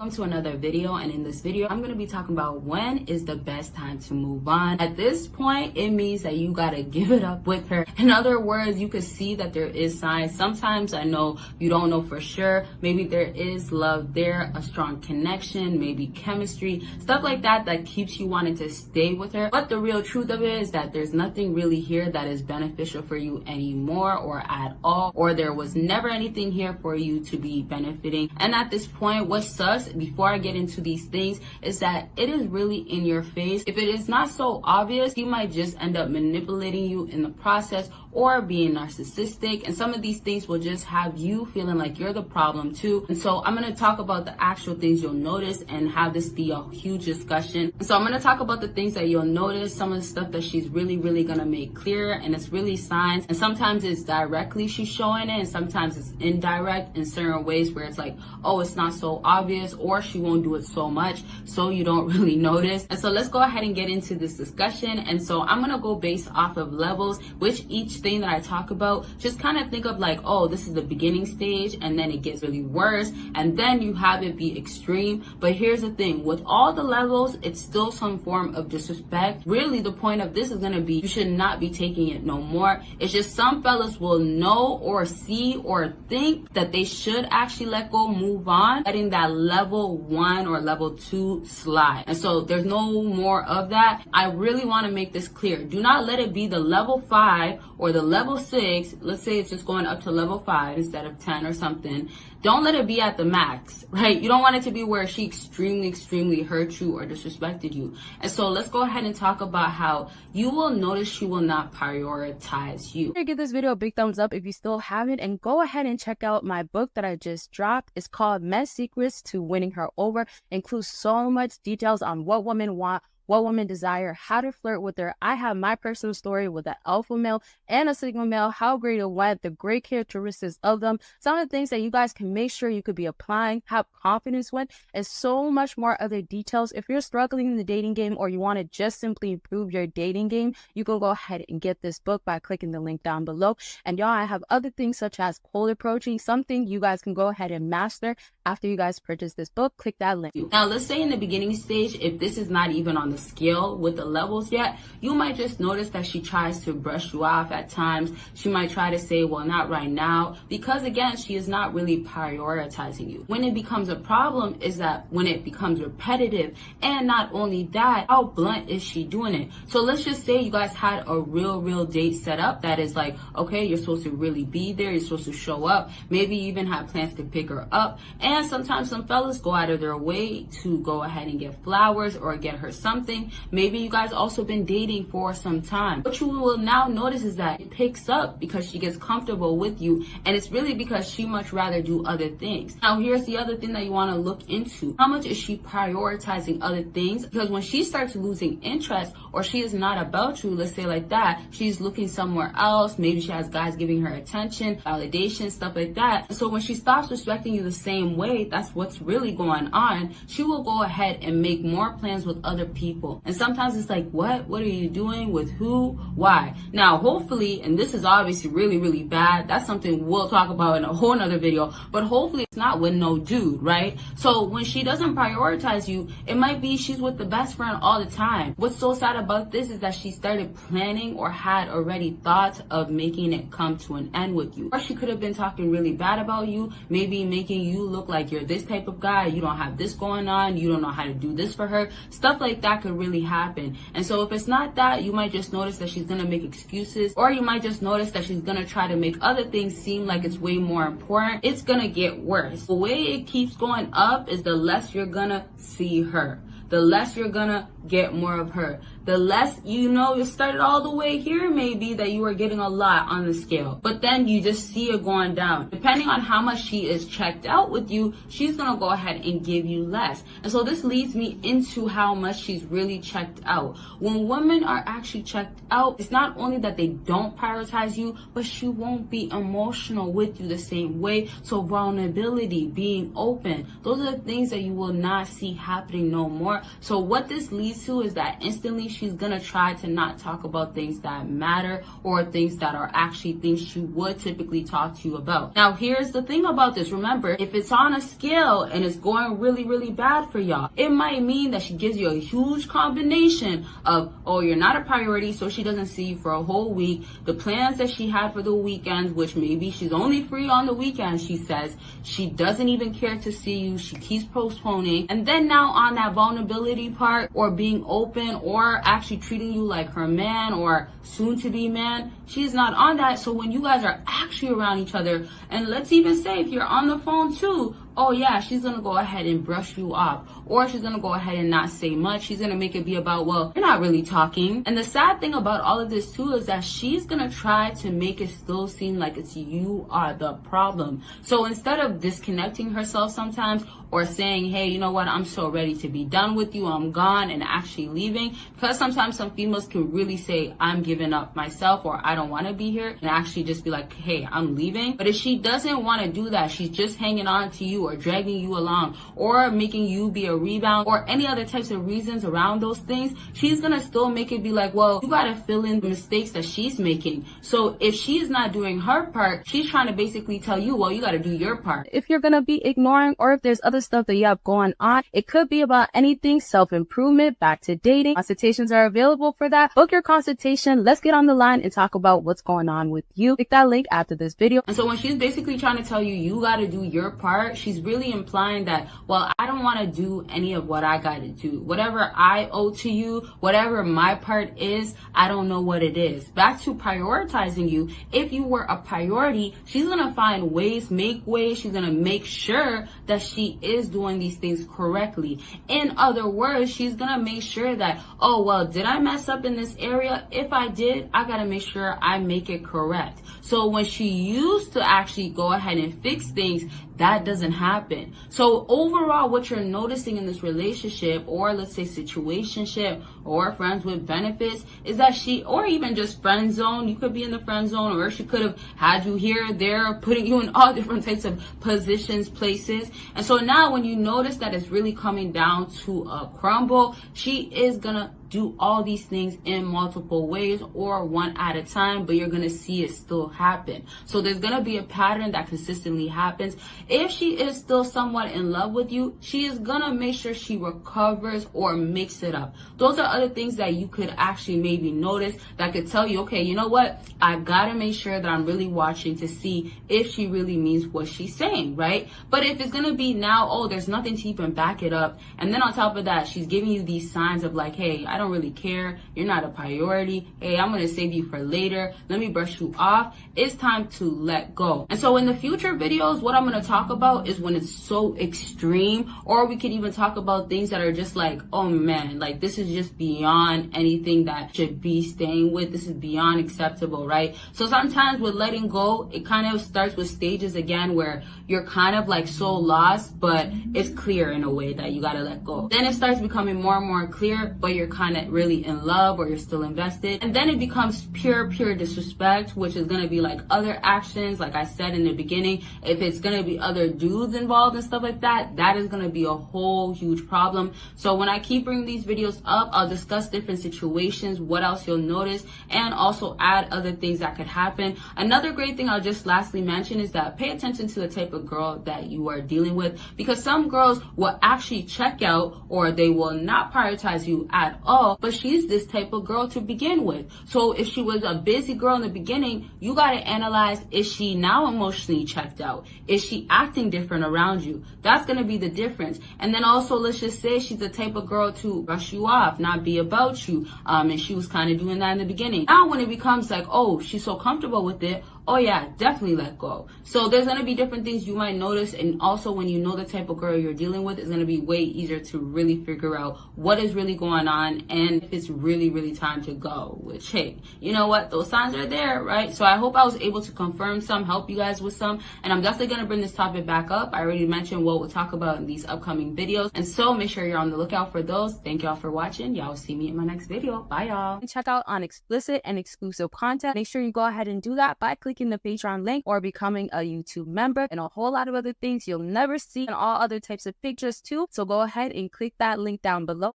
Welcome to another video, and in this video I'm going to be talking about when is the best time to move on. At this point, it means that you got to give it up with her. In other words, you could see that there is signs. Sometimes I know you don't know for sure. Maybe there is love there, a strong connection, maybe chemistry, stuff like that that keeps you wanting to stay with her. But the real truth of it is that there's nothing really here that is beneficial for you anymore or at all, or there was never anything here for you to be benefiting. And at this point, what sucks, before I get into these things, is that it is really in your face. If it is not so obvious, he might just end up manipulating you in the process or being narcissistic, and some of these things will just have you feeling like you're the problem too. And so I'm going to talk about the actual things you'll notice and have this be a huge discussion. And so I'm going to talk about the things that you'll notice, some of the stuff that she's really going to make clear, and it's really signs, and sometimes it's directly she's showing it, and sometimes it's indirect in certain ways where it's like, oh, it's not so obvious, or she won't do it so much so you don't really notice. And so let's go ahead and get into this discussion. And so I'm going to go based off of levels, which each thing that I talk about, just kind of think of like, oh, this is the beginning stage, and then it gets really worse, and then you have it be extreme. But here's the thing, with all the levels, it's still some form of disrespect. Really, the point of this is going to be, you should not be taking it no more. It's just some fellas will know or see or think that they should actually let go, move on, letting that level 1 or level 2 slide. And so there's no more of that. I really want to make this clear. Do not let it be the level 5 or the level 6. Let's say it's just going up to level 5 instead of 10 or something. Don't let it be at the max, right? You don't want it to be where she extremely hurt you or disrespected you. And so let's go ahead and talk about how you will notice she will not prioritize you. Give this video a big thumbs up if you still haven't, and go ahead and check out my book that I just dropped. It's called Men's Secrets to Winning Her Over. It includes so much details on what women want, what women desire, how to flirt with her. I have my personal story with an alpha male and a sigma male, how great it went, the great characteristics of them, some of the things that you guys can make sure you could be applying, how confidence went, and so much more other details. If you're struggling in the dating game or you want to just simply improve your dating game, you can go ahead and get this book by clicking the link down below. And y'all, I have other things such as cold approaching, something you guys can go ahead and master after you guys purchase this book. Click that link. Now, let's say in the beginning stage, if this is not even on the scale with the levels yet, you might just notice that she tries to brush you off at times. She might try to say, well, not right now, because again, she is not really prioritizing you. When it becomes a problem is that when it becomes repetitive, and not only that, how blunt is she doing it? So let's just say you guys had a real date set up that is like, okay, you're supposed to really be there, you're supposed to show up, maybe you even have plans to pick her up, and sometimes some fellas go out of their way to go ahead and get flowers or get her something. Maybe you guys also been dating for some time. What you will now notice is that it picks up because she gets comfortable with you, and it's really because she much rather do other things. Now, here's the other thing that you want to look into. How much is she prioritizing other things? Because when she starts losing interest, or she is not about you, let's say like that, she's looking somewhere else, maybe she has guys giving her attention, validation, stuff like that. So when she stops respecting you the same way, that's what's really going on, she will go ahead and make more plans with other people. And sometimes it's like, what are you doing, with who, why? Now, hopefully, and this is obviously really bad, that's something we'll talk about in a whole nother video, but hopefully it's not with no dude, right? So when she doesn't prioritize you, it might be she's with the best friend all the time. What's so sad about this is that she started planning or had already thoughts of making it come to an end with you. Or she could have been talking really bad about you, maybe making you look like you're this type of guy, you don't have this going on, you don't know how to do this for her. Stuff like that could really happen. And so if it's not that, you might just notice that she's gonna make excuses, or you might just notice that she's gonna try to make other things seem like it's way more important. It's gonna get worse. The way it keeps going up is the less you're gonna see her, the less you're gonna get more of her, the less, you started all the way here, maybe that you were getting a lot on the scale, but then you just see it going down. Depending on how much she is checked out with you, she's gonna go ahead and give you less. And so this leads me into how much she's really checked out. When women are actually checked out, it's not only that they don't prioritize you, but she won't be emotional with you the same way. So vulnerability, being open, those are the things that you will not see happening no more. more. So what this leads to is that instantly she's gonna try to not talk about things that matter or things that are actually things she would typically talk to you about. Now, here's the thing about this. Remember, if it's on a scale and it's going really, really bad for y'all, it might mean that she gives you a huge combination of, oh, you're not a priority, so she doesn't see you for a whole week. The plans that she had for the weekends, which maybe she's only free on the weekends, she says, she doesn't even care to see you. She keeps postponing. And then now on that vulnerability part, or being open, or actually treating you like her man or soon to be man, she's not on that. So when you guys are actually around each other, and let's even say if you're on the phone too, oh yeah, she's gonna go ahead and brush you off, or she's gonna go ahead and not say much. She's gonna make it be about, well, you're not really talking. And the sad thing about all of this too is that she's gonna try to make it still seem like it's you are the problem. So instead of disconnecting herself sometimes, or saying, hey, you know what, I'm so ready to be done with you, I'm gone, and actually leaving, because sometimes some females can really say, I'm giving up myself, or I don't want to be here, and actually just be like, hey, I'm leaving. But if she doesn't want to do that, she's just hanging on to you or dragging you along or making you be a rebound or any other types of reasons around those things, she's gonna still make it be like, well, you gotta fill in the mistakes that she's making. So if she's not doing her part, she's trying to basically tell you, well, you gotta do your part. If you're gonna be ignoring, or if there's other stuff that you have going on, it could be about anything self-improvement, back to dating. Consultations are available for that. Book your consultation. Let's get on the line and talk about what's going on with you. Click that link after this video. And so when she's basically trying to tell you, you got to do your part, she's really implying that, well, I don't want to do any of what I got to do. Whatever I owe to you, whatever my part is, I don't know what it is. Back to prioritizing you. If you were a priority, she's going to find ways, make ways. She's going to make sure that she is doing these things correctly. In other words, she's going to make sure that, oh, well, did I mess up in this area? If I did, I got to make sure I make it correct. So when she used to actually go ahead and fix things, that doesn't happen. So overall, what you're noticing in this relationship, or let's say situationship, or friends with benefits, is that she, or even just friend zone, you could be in the friend zone, or she could have had you here, there, putting you in all different types of positions, places. And so now when you notice that it's really coming down to a crumble, she is gonna do all these things in multiple ways or one at a time, but you're gonna see it still happen. So there's gonna be a pattern that consistently happens. If she is still somewhat in love with you, she is gonna make sure she recovers or makes it up. Those are other things that you could actually maybe notice that could tell you, okay, you know what? I gotta make sure that I'm really watching to see if she really means what she's saying, right? But if it's gonna be now, oh, there's nothing to even back it up, and then on top of that, she's giving you these signs of like, hey, I don't really care, you're not a priority, hey, I'm gonna save you for later, let me brush you off, it's time to let go. And so in the future videos, what I'm gonna talk about is when it's so extreme, or we could even talk about things that are just like, oh man, like this is just beyond anything that should be staying with, this is beyond acceptable, right? So sometimes with letting go, it kind of starts with stages again where you're kind of like so lost, but it's clear in a way that you gotta let go. Then it starts becoming more and more clear, but you're kind of really in love, or you're still invested. And then it becomes pure disrespect, which is gonna be like other actions, like I said in the beginning. If it's gonna be other dudes involved and stuff like that, that is gonna be a whole huge problem. So when I keep bringing these videos up, I'll discuss different situations, what else you'll notice, and also add other things that could happen. Another great thing I'll just lastly mention is that pay attention to the type of girl that you are dealing with, because some girls will actually check out, or they will not prioritize you at all, but she's this type of girl to begin with. So if she was a busy girl in the beginning, you got to analyze, is she now emotionally checked out? Is she acting different around you? That's going to be the difference. And then also, let's just say she's the type of girl to brush you off, not be about you. And she was kind of doing that in the beginning. Now when it becomes like, oh, she's so comfortable with it, oh yeah, definitely let go. So there's going to be different things you might notice. And also when you know the type of girl you're dealing with, it's going to be way easier to really figure out what is really going on and if it's really time to go. Which, hey, you know what? Those signs are there, right? So I hope I was able to confirm some, help you guys with some. And I'm definitely going to bring this topic back up. I already mentioned what we'll talk about in these upcoming videos. And so make sure you're on the lookout for those. Thank y'all for watching. Y'all will see me in my next video. Bye, y'all. Check out on explicit and exclusive content. Make sure you go ahead and do that by clicking clicking the Patreon link or becoming a YouTube member, and a whole lot of other things you'll never see, and all other types of pictures too. So go ahead and click that link down below.